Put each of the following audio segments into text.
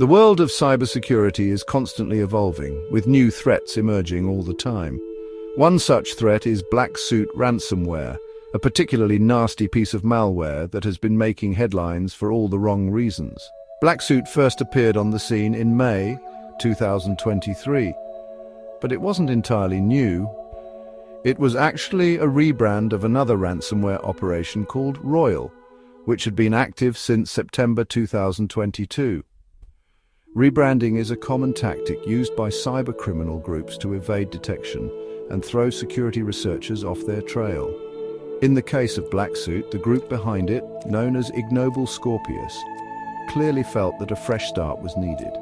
The world of cybersecurity is constantly evolving, with new threats emerging all the time. One such threat is BlackSuit Ransomware, a particularly nasty piece of malware that has been making headlines for all the wrong reasons. BlackSuit first appeared on the scene in May 2023, but it wasn't entirely new. It was actually a rebrand of another ransomware operation called Royal, which had been active since September 2022. Rebranding is a common tactic used by cybercriminal groups to evade detection and throw security researchers off their trail. In the case of BlackSuit, the group behind it, known as Ignoble Scorpius, clearly felt that a fresh start was needed.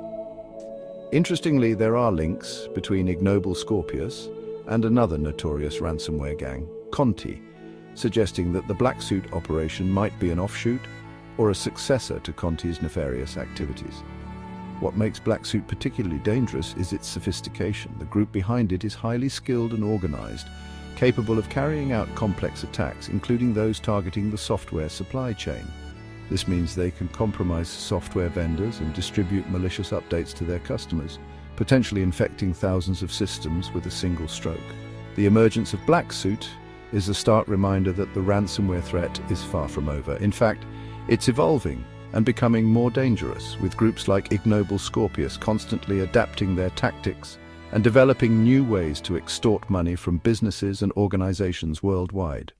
Interestingly, there are links between Ignoble Scorpius and another notorious ransomware gang, Conti, suggesting that the BlackSuit operation might be an offshoot or a successor to Conti's nefarious activities. What makes BlackSuit particularly dangerous is its sophistication. The group behind it is highly skilled and organized, capable of carrying out complex attacks, including those targeting the software supply chain. This means they can compromise software vendors and distribute malicious updates to their customers, potentially infecting thousands of systems with a single stroke. The emergence of BlackSuit is a stark reminder that the ransomware threat is far from over. In fact, it's evolving and becoming more dangerous, with groups like Ignoble Scorpius constantly adapting their tactics and developing new ways to extort money from businesses and organizations worldwide.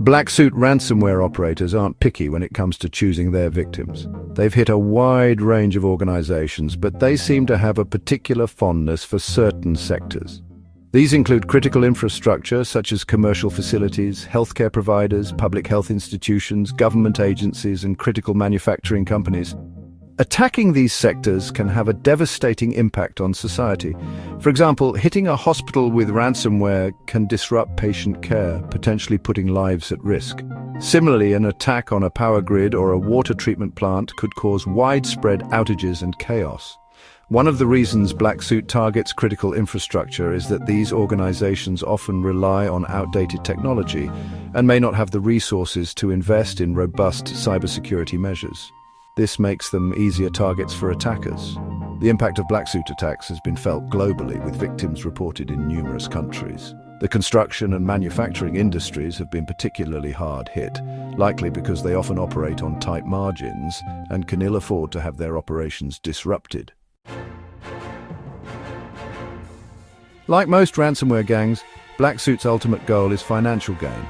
BlackSuit ransomware operators aren't picky when it comes to choosing their victims. They've hit a wide range of organizations, but they seem to have a particular fondness for certain sectors. These include critical infrastructure such as commercial facilities, healthcare providers, public health institutions, government agencies, and critical manufacturing companies. Attacking these sectors can have a devastating impact on society. For example, hitting a hospital with ransomware can disrupt patient care, potentially putting lives at risk. Similarly, an attack on a power grid or a water treatment plant could cause widespread outages and chaos. One of the reasons BlackSuit targets critical infrastructure is that these organizations often rely on outdated technology and may not have the resources to invest in robust cybersecurity measures. This makes them easier targets for attackers. The impact of BlackSuit attacks has been felt globally, with victims reported in numerous countries. The construction and manufacturing industries have been particularly hard hit, likely because they often operate on tight margins and can ill afford to have their operations disrupted. Like most ransomware gangs, BlackSuit's ultimate goal is financial gain.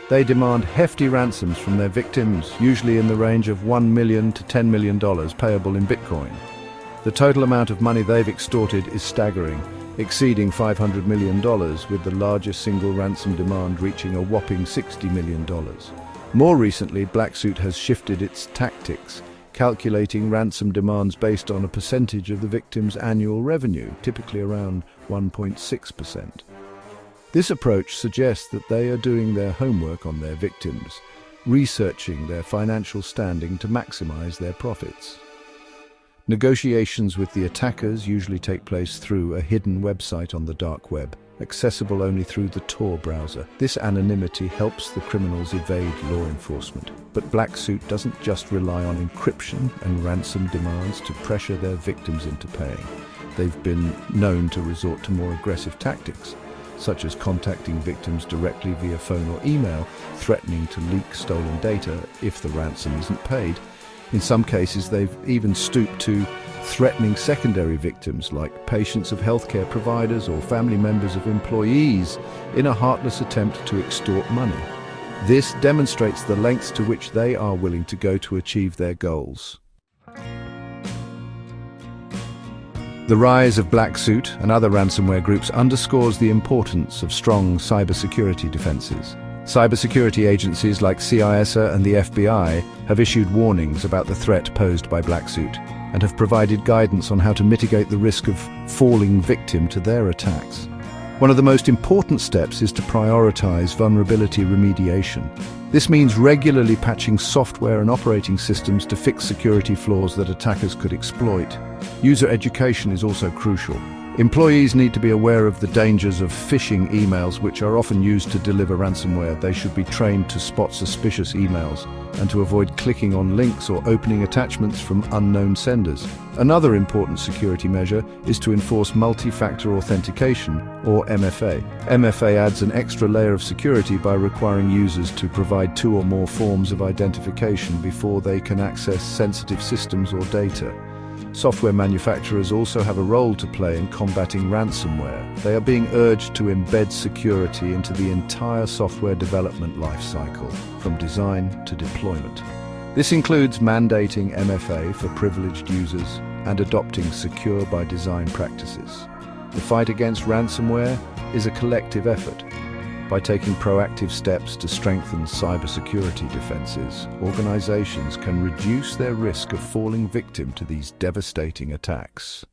They demand hefty ransoms from their victims, usually in the range of $1 million to $10 million payable in Bitcoin. The total amount of money they've extorted is staggering, exceeding $500 million, with the largest single ransom demand reaching a whopping $60 million. More recently, BlackSuit has shifted its tactics, calculating ransom demands based on a percentage of the victim's annual revenue, typically around 1.6%. This approach suggests that they are doing their homework on their victims, researching their financial standing to maximize their profits. Negotiations with the attackers usually take place through a hidden website on the dark web, accessible only through the Tor browser. This anonymity helps the criminals evade law enforcement. But BlackSuit doesn't just rely on encryption and ransom demands to pressure their victims into paying. They've been known to resort to more aggressive tactics, such as contacting victims directly via phone or email, threatening to leak stolen data if the ransom isn't paid. In some cases, they've even stooped to threatening secondary victims like patients of healthcare providers or family members of employees in a heartless attempt to extort money. This demonstrates the lengths to which they are willing to go to achieve their goals. The rise of BlackSuit and other ransomware groups underscores the importance of strong cybersecurity defenses. Cybersecurity agencies like CISA and the FBI have issued warnings about the threat posed by BlackSuit and have provided guidance on how to mitigate the risk of falling victim to their attacks. One of the most important steps is to prioritize vulnerability remediation. This means regularly patching software and operating systems to fix security flaws that attackers could exploit. User education is also crucial. Employees need to be aware of the dangers of phishing emails, which are often used to deliver ransomware. They should be trained to spot suspicious emails, and to avoid clicking on links or opening attachments from unknown senders. Another important security measure is to enforce multi-factor authentication, or MFA. MFA adds an extra layer of security by requiring users to provide 2 or more forms of identification before they can access sensitive systems or data. Software manufacturers also have a role to play in combating ransomware. They are being urged to embed security into the entire software development lifecycle, from design to deployment. This includes mandating MFA for privileged users and adopting secure by design practices. The fight against ransomware is a collective effort. By taking proactive steps to strengthen cybersecurity defenses, organizations can reduce their risk of falling victim to these devastating attacks.